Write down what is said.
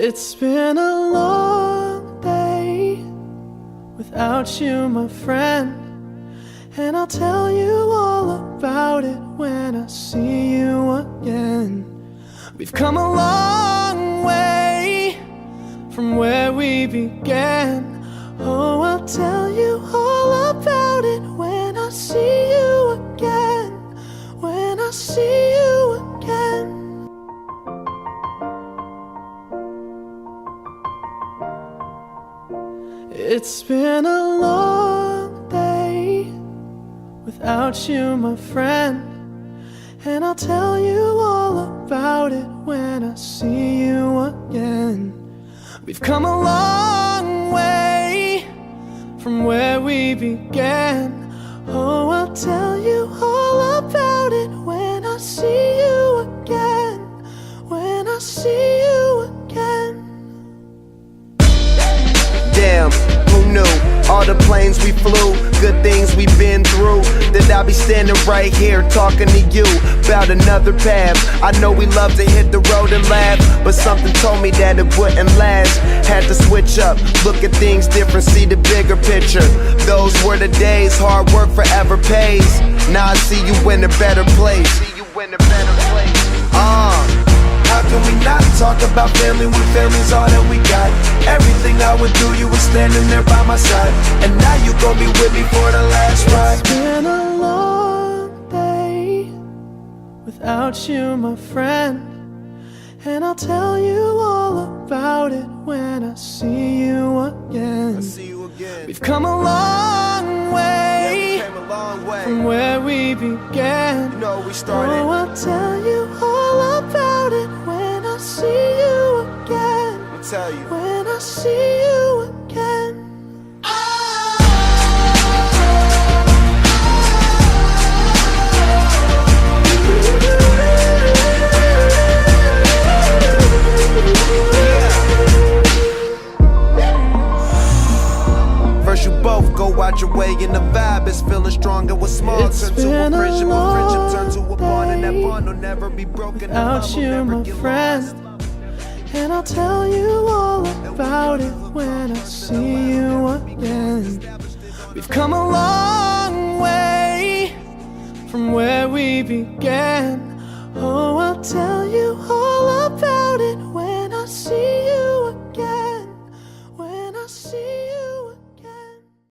It's been a long day without you, my friend, and I'll tell you all about it when I see you again. We've come a long way from where we began. Oh, I'll tell you all about it when I see you again. When I see you again. It's been a long day without you, my friend, and I'll tell you all about it when I see you again. We've come a long way from where we began. Oh, I'll tell you all about it when I see you again. When I see you again. Damn, who knew? All the planes we flew, good things we've been through, that I'll be standing right here talking to you about another path. I know we love to hit the road and laugh, but something told me that it wouldn't last. Had to switch up, look at things different, see the bigger picture. Those were the days, hard work forever pays. Now I see you in a better place. How can we not talk about family when family's all that we got? Everything I went through, you were standing there by my side, and now you gon' be with me for the last ride. It's been a long day without you, my friend, and I'll tell you all about it when I see you again. We've come a long way, from where we began. You know we started. Oh, I'll tell you all about it when I see you again. I'll tell you. When I see you again. First you both go out your way and the vibe is feeling stronger. What's small It's turn to been a a friendship turn to a long bond, and that day bond will never be broken. and without love will you, never my get friend, lost. and I'll tell you all about it when I see you again. We've come a long way from where we began. Oh, I'll tell you